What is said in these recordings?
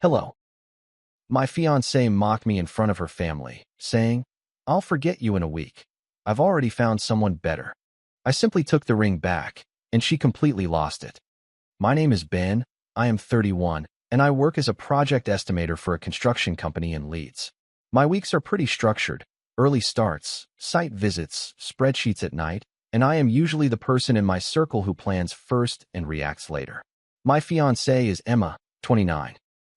Hello. My fiancée mocked me in front of her family, saying, "I'll forget you in a week. I've already found someone better." I simply took the ring back, and she completely lost it. My name is Ben, I am 31, and I work as a project estimator for a construction company in Leeds. My weeks are pretty structured: early starts, site visits, spreadsheets at night, and I am usually the person in my circle who plans first and reacts later. My fiancée is Emma, 29.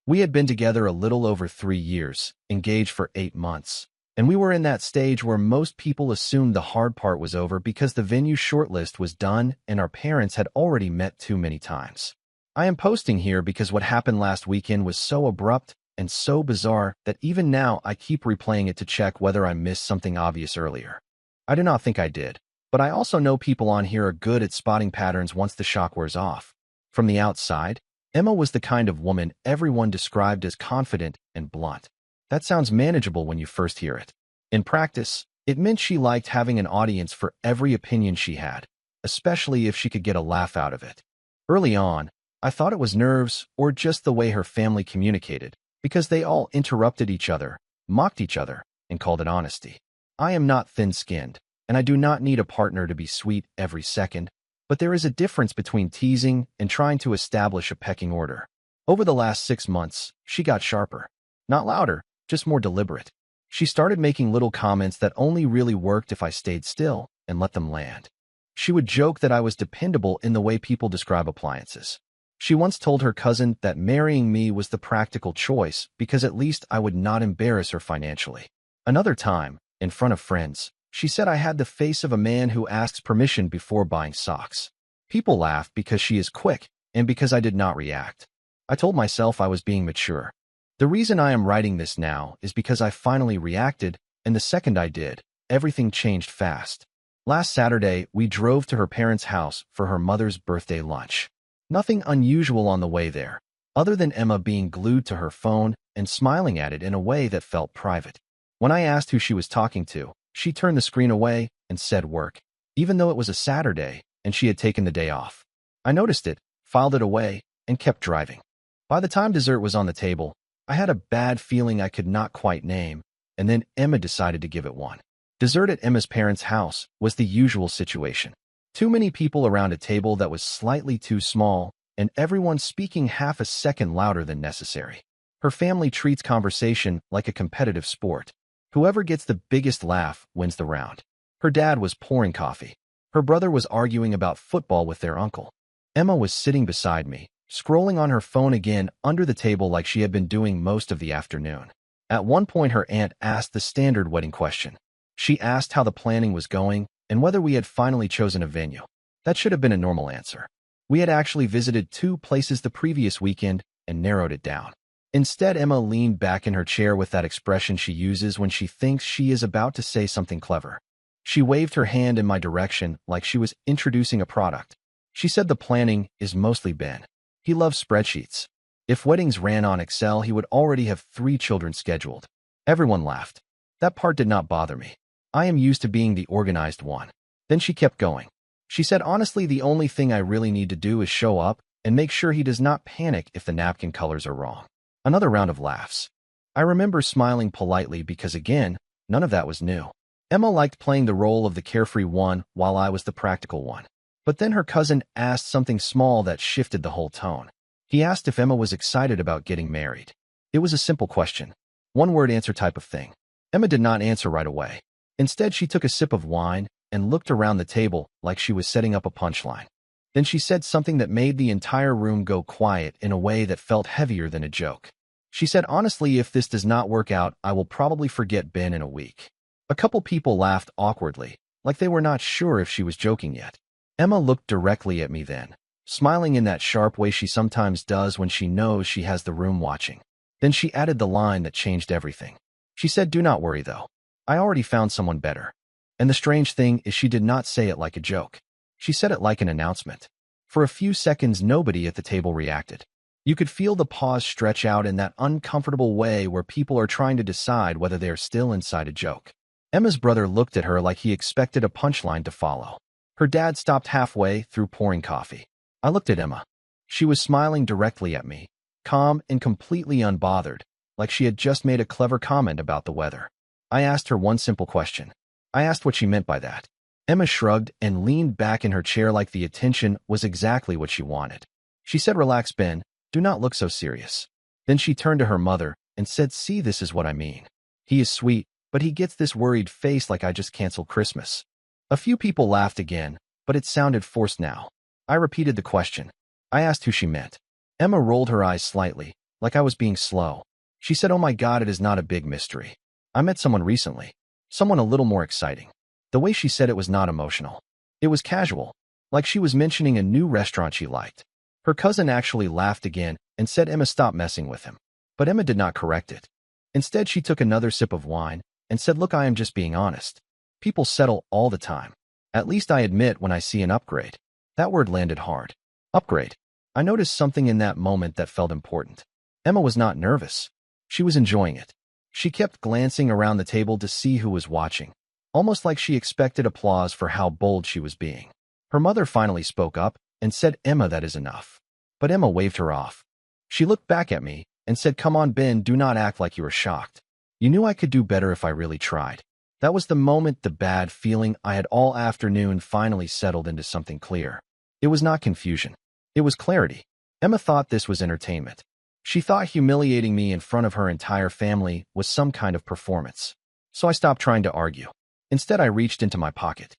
We had been together a little over 3 years, engaged for 8 months, and we were in that stage where most people assumed the hard part was over because the venue shortlist was done and our parents had already met too many times. I am posting here because what happened last weekend was so abrupt and so bizarre that even now I keep replaying it to check whether I missed something obvious earlier. I do not think I did, but I also know people on here are good at spotting patterns once the shock wears off. From the outside, Emma was the kind of woman everyone described as confident and blunt. That sounds manageable when you first hear it. In practice, it meant she liked having an audience for every opinion she had, especially if she could get a laugh out of it. Early on, I thought it was nerves or just the way her family communicated, because they all interrupted each other, mocked each other, and called it honesty. I am not thin-skinned, and I do not need a partner to be sweet every second, but there is a difference between teasing and trying to establish a pecking order. Over the last 6 months, she got sharper. Not louder, just more deliberate. She started making little comments that only really worked if I stayed still and let them land. She would joke that I was dependable in the way people describe appliances. She once told her cousin that marrying me was the practical choice because at least I would not embarrass her financially. Another time, in front of friends, she said I had the face of a man who asks permission before buying socks. People laughed because she is quick and because I did not react. I told myself I was being mature. The reason I am writing this now is because I finally reacted, and the second I did, everything changed fast. Last Saturday, we drove to her parents' house for her mother's birthday lunch. Nothing unusual on the way there, other than Emma being glued to her phone and smiling at it in a way that felt private. When I asked who she was talking to, she turned the screen away and said work, even though it was a Saturday and she had taken the day off. I noticed it, filed it away, and kept driving. By the time dessert was on the table, I had a bad feeling I could not quite name, and then Emma decided to give it one. Dessert at Emma's parents' house was the usual situation. Too many people around a table that was slightly too small, and everyone speaking half a second louder than necessary. Her family treats conversation like a competitive sport. Whoever gets the biggest laugh wins the round. Her dad was pouring coffee. Her brother was arguing about football with their uncle. Emma was sitting beside me, scrolling on her phone again under the table like she had been doing most of the afternoon. At one point, her aunt asked the standard wedding question. She asked how the planning was going and whether we had finally chosen a venue. That should have been a normal answer. We had actually visited 2 places the previous weekend and narrowed it down. Instead, Emma leaned back in her chair with that expression she uses when she thinks she is about to say something clever. She waved her hand in my direction like she was introducing a product. She said the planning is mostly Ben. He loves spreadsheets. If weddings ran on Excel, he would already have 3 children scheduled. Everyone laughed. That part did not bother me. I am used to being the organized one. Then she kept going. She said, honestly, the only thing I really need to do is show up and make sure he does not panic if the napkin colors are wrong. Another round of laughs. I remember smiling politely because, again, none of that was new. Emma liked playing the role of the carefree one while I was the practical one. But then her cousin asked something small that shifted the whole tone. He asked if Emma was excited about getting married. It was a simple question. One-word answer type of thing. Emma did not answer right away. Instead, she took a sip of wine and looked around the table like she was setting up a punchline. Then she said something that made the entire room go quiet in a way that felt heavier than a joke. She said, honestly, if this does not work out, I will probably forget Ben in a week. A couple people laughed awkwardly, like they were not sure if she was joking yet. Emma looked directly at me then, smiling in that sharp way she sometimes does when she knows she has the room watching. Then she added the line that changed everything. She said, do not worry though. I already found someone better. And the strange thing is she did not say it like a joke. She said it like an announcement. For a few seconds, nobody at the table reacted. You could feel the pause stretch out in that uncomfortable way where people are trying to decide whether they are still inside a joke. Emma's brother looked at her like he expected a punchline to follow. Her dad stopped halfway through pouring coffee. I looked at Emma. She was smiling directly at me, calm and completely unbothered, like she had just made a clever comment about the weather. I asked her one simple question. I asked what she meant by that. Emma shrugged and leaned back in her chair like the attention was exactly what she wanted. She said, "Relax, Ben. Do not look so serious." Then she turned to her mother and said, "See, this is what I mean. He is sweet, but he gets this worried face like I just canceled Christmas." A few people laughed again, but it sounded forced now. I repeated the question. I asked who she meant. Emma rolled her eyes slightly, like I was being slow. She said, "Oh my God, it is not a big mystery. I met someone recently. Someone a little more exciting." The way she said it was not emotional. It was casual, like she was mentioning a new restaurant she liked. Her cousin actually laughed again and said Emma stop messing with him. But Emma did not correct it. Instead, she took another sip of wine and said, "Look, I am just being honest. People settle all the time. At least I admit when I see an upgrade." That word landed hard. Upgrade. I noticed something in that moment that felt important. Emma was not nervous. She was enjoying it. She kept glancing around the table to see who was watching, almost like she expected applause for how bold she was being. Her mother finally spoke up and said, "Emma, that is enough." But Emma waved her off. She looked back at me and said, "Come on, Ben, do not act like you were shocked. You knew I could do better if I really tried." That was the moment the bad feeling I had all afternoon finally settled into something clear. It was not confusion. It was clarity. Emma thought this was entertainment. She thought humiliating me in front of her entire family was some kind of performance. So I stopped trying to argue. Instead, I reached into my pocket.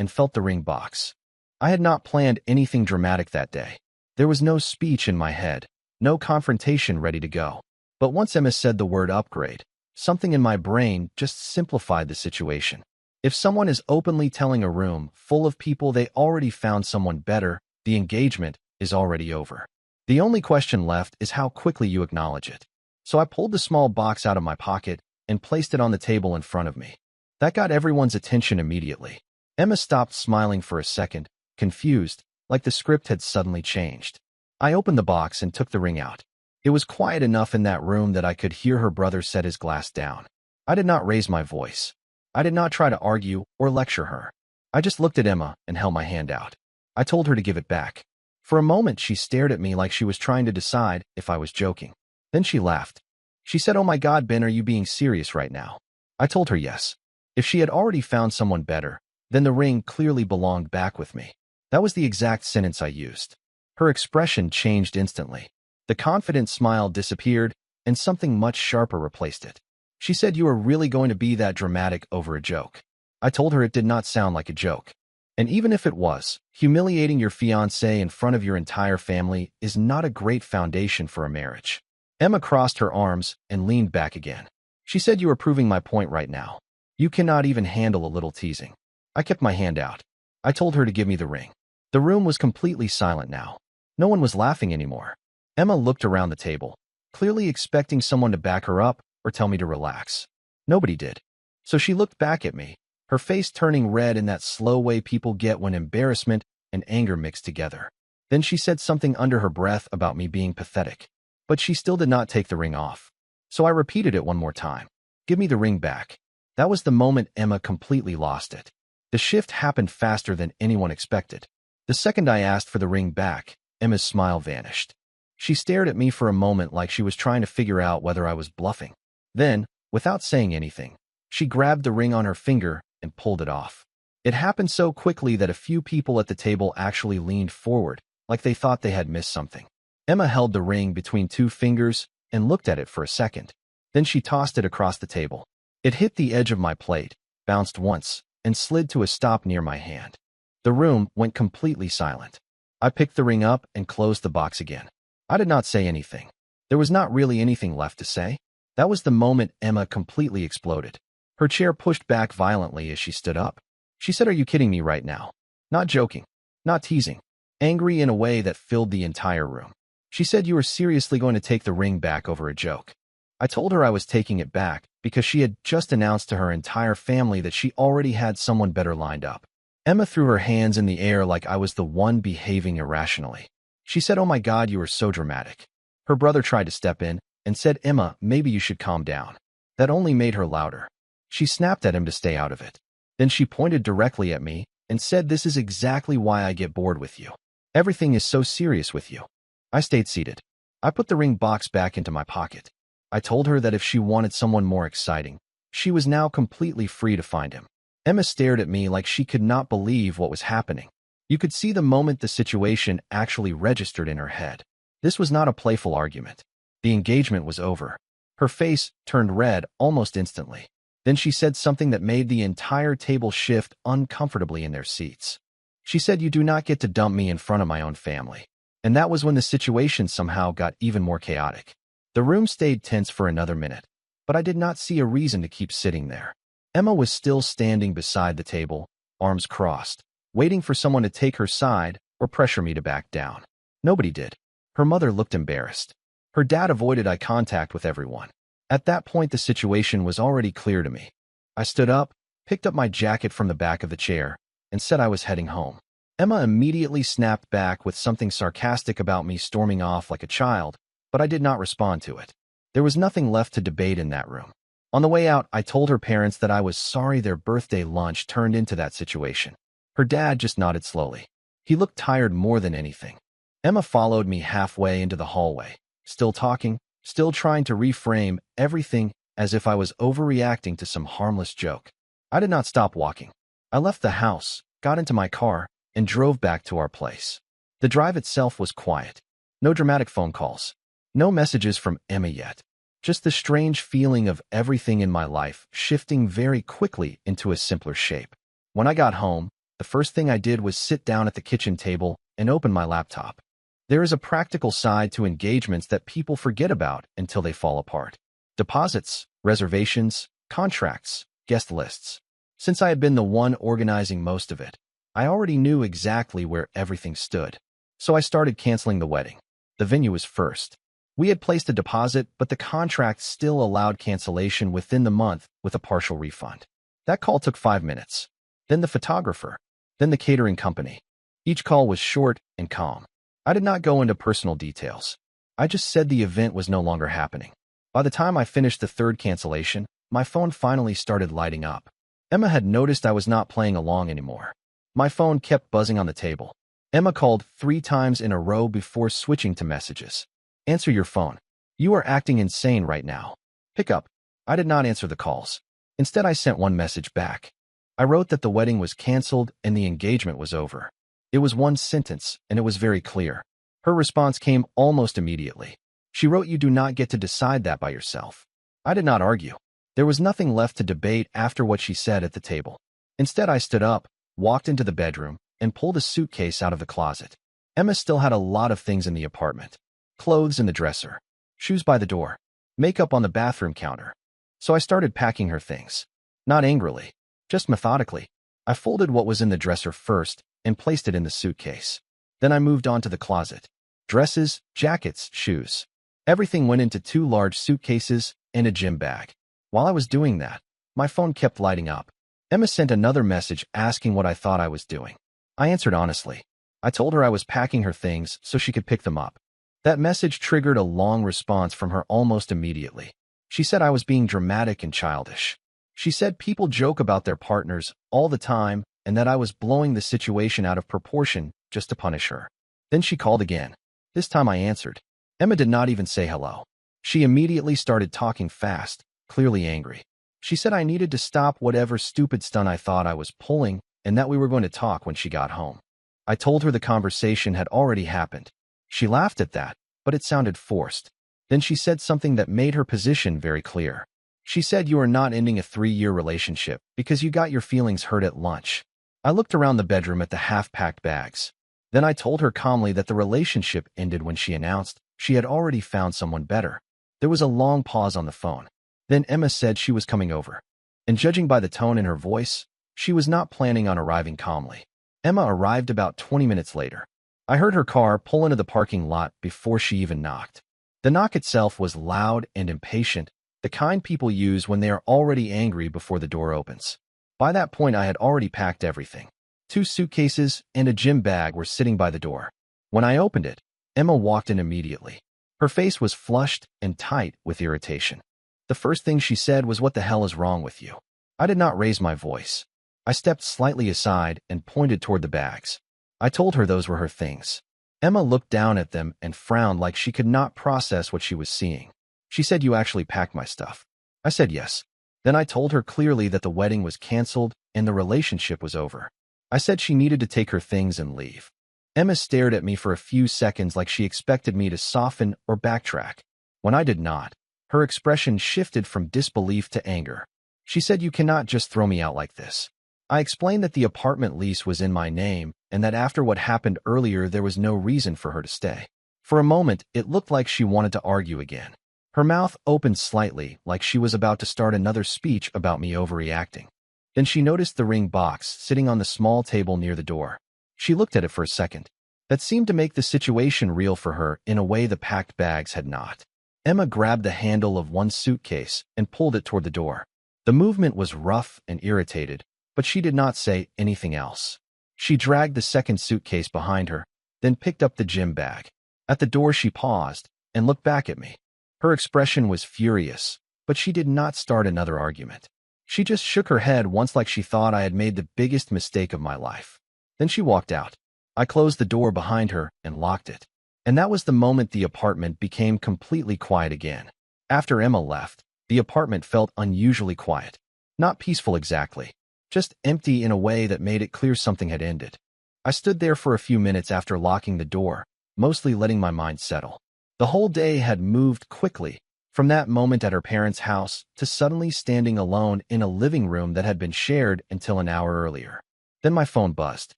And felt the ring box. I had not planned anything dramatic that day. There was no speech in my head, no confrontation ready to go. But once Emma said the word upgrade, something in my brain just simplified the situation. If someone is openly telling a room full of people they already found someone better, the engagement is already over. The only question left is how quickly you acknowledge it. So I pulled the small box out of my pocket and placed it on the table in front of me. That got everyone's attention immediately. Emma stopped smiling for a second, confused, like the script had suddenly changed. I opened the box and took the ring out. It was quiet enough in that room that I could hear her brother set his glass down. I did not raise my voice. I did not try to argue or lecture her. I just looked at Emma and held my hand out. I told her to give it back. For a moment, she stared at me like she was trying to decide if I was joking. Then she laughed. She said, "Oh my God, Ben, are you being serious right now?" I told her yes. If she had already found someone better, then the ring clearly belonged back with me. That was the exact sentence I used. Her expression changed instantly. The confident smile disappeared, and something much sharper replaced it. She said, "You are really going to be that dramatic over a joke?" I told her it did not sound like a joke. And even if it was, humiliating your fiancé in front of your entire family is not a great foundation for a marriage. Emma crossed her arms and leaned back again. She said, "You are proving my point right now. You cannot even handle a little teasing." I kept my hand out. I told her to give me the ring. The room was completely silent now. No one was laughing anymore. Emma looked around the table, clearly expecting someone to back her up or tell me to relax. Nobody did. So she looked back at me, her face turning red in that slow way people get when embarrassment and anger mix together. Then she said something under her breath about me being pathetic. But she still did not take the ring off. So I repeated it one more time. "Give me the ring back." That was the moment Emma completely lost it. The shift happened faster than anyone expected. The second I asked for the ring back, Emma's smile vanished. She stared at me for a moment like she was trying to figure out whether I was bluffing. Then, without saying anything, she grabbed the ring on her finger and pulled it off. It happened so quickly that a few people at the table actually leaned forward, like they thought they had missed something. Emma held the ring between two fingers and looked at it for a second. Then she tossed it across the table. It hit the edge of my plate, bounced once, and slid to a stop near my hand. The room went completely silent. I picked the ring up and closed the box again. I did not say anything. There was not really anything left to say. That was the moment Emma completely exploded. Her chair pushed back violently as she stood up. She said, "Are you kidding me right now? Not joking. Not teasing." Angry in a way that filled the entire room. She said, "You are seriously going to take the ring back over a joke?" I told her I was taking it back because she had just announced to her entire family that she already had someone better lined up. Emma threw her hands in the air like I was the one behaving irrationally. She said, "Oh my God, you are so dramatic." Her brother tried to step in and said, "Emma, maybe you should calm down." That only made her louder. She snapped at him to stay out of it. Then she pointed directly at me and said, "This is exactly why I get bored with you. Everything is so serious with you." I stayed seated. I put the ring box back into my pocket. I told her that if she wanted someone more exciting, she was now completely free to find him. Emma stared at me like she could not believe what was happening. You could see the moment the situation actually registered in her head. This was not a playful argument. The engagement was over. Her face turned red almost instantly. Then she said something that made the entire table shift uncomfortably in their seats. She said, "You do not get to dump me in front of my own family." And that was when the situation somehow got even more chaotic. The room stayed tense for another minute, but I did not see a reason to keep sitting there. Emma was still standing beside the table, arms crossed, waiting for someone to take her side or pressure me to back down. Nobody did. Her mother looked embarrassed. Her dad avoided eye contact with everyone. At that point, the situation was already clear to me. I stood up, picked up my jacket from the back of the chair, and said I was heading home. Emma immediately snapped back with something sarcastic about me storming off like a child, but I did not respond to it. There was nothing left to debate in that room. On the way out, I told her parents that I was sorry their birthday lunch turned into that situation. Her dad just nodded slowly. He looked tired more than anything. Emma followed me halfway into the hallway, still talking, still trying to reframe everything as if I was overreacting to some harmless joke. I did not stop walking. I left the house, got into my car, and drove back to our place. The drive itself was quiet. No dramatic phone calls. No messages from Emma yet. Just the strange feeling of everything in my life shifting very quickly into a simpler shape. When I got home, the first thing I did was sit down at the kitchen table and open my laptop. There is a practical side to engagements that people forget about until they fall apart. Deposits, reservations, contracts, guest lists. Since I had been the one organizing most of it, I already knew exactly where everything stood. So I started canceling the wedding. The venue was first. We had placed a deposit, but the contract still allowed cancellation within the month with a partial refund. That call took 5 minutes. Then the photographer. Then the catering company. Each call was short and calm. I did not go into personal details. I just said the event was no longer happening. By the time I finished the third cancellation, my phone finally started lighting up. Emma had noticed I was not playing along anymore. My phone kept buzzing on the table. Emma called 3 times in a row before switching to messages. "Answer your phone. You are acting insane right now. Pick up." I did not answer the calls. Instead, I sent one message back. I wrote that the wedding was canceled and the engagement was over. It was one sentence, and it was very clear. Her response came almost immediately. She wrote, "You do not get to decide that by yourself." I did not argue. There was nothing left to debate after what she said at the table. Instead, I stood up, walked into the bedroom, and pulled a suitcase out of the closet. Emma still had a lot of things in the apartment. Clothes in the dresser, shoes by the door, makeup on the bathroom counter. So I started packing her things. Not angrily, just methodically. I folded what was in the dresser first and placed it in the suitcase. Then I moved on to the closet. Dresses, jackets, shoes. Everything went into 2 large suitcases and a gym bag. While I was doing that, my phone kept lighting up. Emma sent another message asking what I thought I was doing. I answered honestly. I told her I was packing her things so she could pick them up. That message triggered a long response from her almost immediately. She said I was being dramatic and childish. She said people joke about their partners all the time and that I was blowing the situation out of proportion just to punish her. Then she called again. This time I answered. Emma did not even say hello. She immediately started talking fast, clearly angry. She said I needed to stop whatever stupid stunt I thought I was pulling and that we were going to talk when she got home. I told her the conversation had already happened. She laughed at that, but it sounded forced. Then she said something that made her position very clear. She said, "You are not ending a 3-year relationship because you got your feelings hurt at lunch." I looked around the bedroom at the half-packed bags. Then I told her calmly that the relationship ended when she announced she had already found someone better. There was a long pause on the phone. Then Emma said she was coming over. And judging by the tone in her voice, she was not planning on arriving calmly. Emma arrived about 20 minutes later. I heard her car pull into the parking lot before she even knocked. The knock itself was loud and impatient, the kind people use when they are already angry before the door opens. By that point, I had already packed everything. 2 suitcases and a gym bag were sitting by the door. When I opened it, Emma walked in immediately. Her face was flushed and tight with irritation. The first thing she said was, "What the hell is wrong with you?" I did not raise my voice. I stepped slightly aside and pointed toward the bags. I told her those were her things. Emma looked down at them and frowned like she could not process what she was seeing. She said, "You actually packed my stuff." I said yes. Then I told her clearly that the wedding was canceled and the relationship was over. I said she needed to take her things and leave. Emma stared at me for a few seconds like she expected me to soften or backtrack. When I did not, her expression shifted from disbelief to anger. She said, "You cannot just throw me out like this." I explained that the apartment lease was in my name and that after what happened earlier there was no reason for her to stay. For a moment, it looked like she wanted to argue again. Her mouth opened slightly, like she was about to start another speech about me overreacting. Then she noticed the ring box sitting on the small table near the door. She looked at it for a second. That seemed to make the situation real for her in a way the packed bags had not. Emma grabbed the handle of one suitcase and pulled it toward the door. The movement was rough and irritated, but she did not say anything else. She dragged the second suitcase behind her, then picked up the gym bag. At the door she paused and looked back at me. Her expression was furious, but she did not start another argument. She just shook her head once like she thought I had made the biggest mistake of my life. Then she walked out. I closed the door behind her and locked it. And that was the moment the apartment became completely quiet again. After Emma left, the apartment felt unusually quiet. Not peaceful exactly, just empty in a way that made it clear something had ended. I stood there for a few minutes after locking the door, mostly letting my mind settle. The whole day had moved quickly, from that moment at her parents' house to suddenly standing alone in a living room that had been shared until an hour earlier. Then my phone buzzed.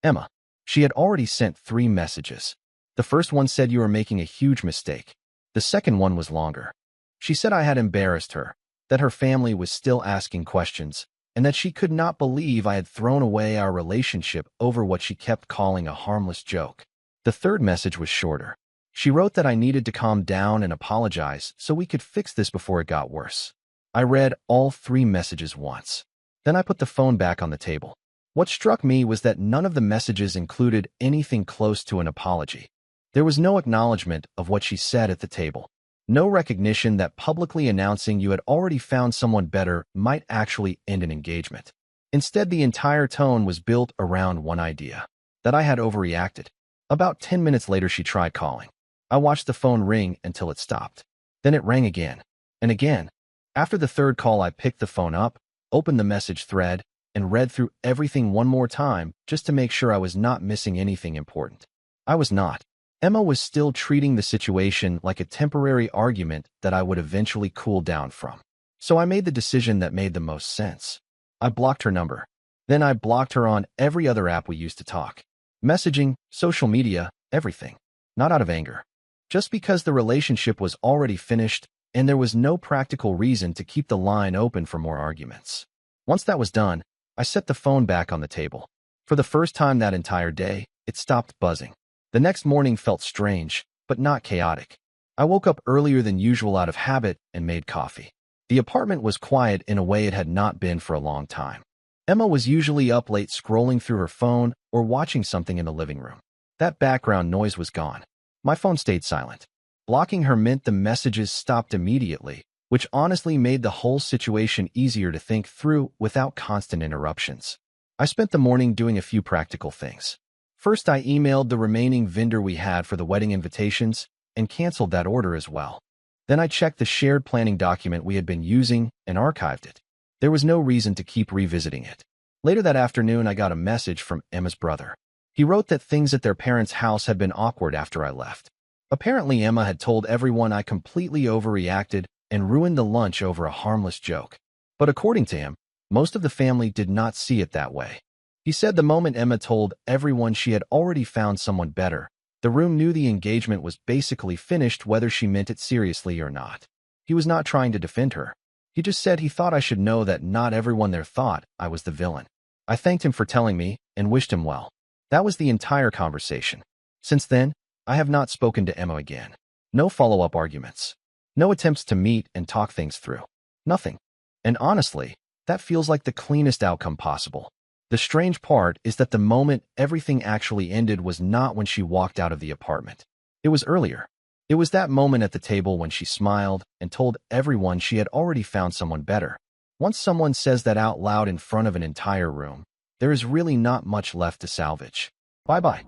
Emma. She had already sent 3 messages. The first one said, "You are making a huge mistake." The second one was longer. She said I had embarrassed her, that her family was still asking questions, and that she could not believe I had thrown away our relationship over what she kept calling a harmless joke. The third message was shorter. She wrote that I needed to calm down and apologize so we could fix this before it got worse. I read all 3 messages once. Then I put the phone back on the table. What struck me was that none of the messages included anything close to an apology. There was no acknowledgement of what she said at the table. No recognition that publicly announcing you had already found someone better might actually end an engagement. Instead, the entire tone was built around one idea, that I had overreacted. About 10 minutes later, she tried calling. I watched the phone ring until it stopped. Then it rang again and again. After the third call, I picked the phone up, opened the message thread, and read through everything one more time just to make sure I was not missing anything important. I was not. Emma was still treating the situation like a temporary argument that I would eventually cool down from. So I made the decision that made the most sense. I blocked her number. Then I blocked her on every other app we used to talk. Messaging, social media, everything. Not out of anger. Just because the relationship was already finished and there was no practical reason to keep the line open for more arguments. Once that was done, I set the phone back on the table. For the first time that entire day, it stopped buzzing. The next morning felt strange, but not chaotic. I woke up earlier than usual out of habit and made coffee. The apartment was quiet in a way it had not been for a long time. Emma was usually up late scrolling through her phone or watching something in the living room. That background noise was gone. My phone stayed silent. Blocking her meant the messages stopped immediately, which honestly made the whole situation easier to think through without constant interruptions. I spent the morning doing a few practical things. First, I emailed the remaining vendor we had for the wedding invitations and canceled that order as well. Then I checked the shared planning document we had been using and archived it. There was no reason to keep revisiting it. Later that afternoon, I got a message from Emma's brother. He wrote that things at their parents' house had been awkward after I left. Apparently, Emma had told everyone I completely overreacted and ruined the lunch over a harmless joke. But according to him, most of the family did not see it that way. He said the moment Emma told everyone she had already found someone better, the room knew the engagement was basically finished whether she meant it seriously or not. He was not trying to defend her. He just said he thought I should know that not everyone there thought I was the villain. I thanked him for telling me and wished him well. That was the entire conversation. Since then, I have not spoken to Emma again. No follow-up arguments. No attempts to meet and talk things through. Nothing. And honestly, that feels like the cleanest outcome possible. The strange part is that the moment everything actually ended was not when she walked out of the apartment. It was earlier. It was that moment at the table when she smiled and told everyone she had already found someone better. Once someone says that out loud in front of an entire room, there is really not much left to salvage. Bye-bye.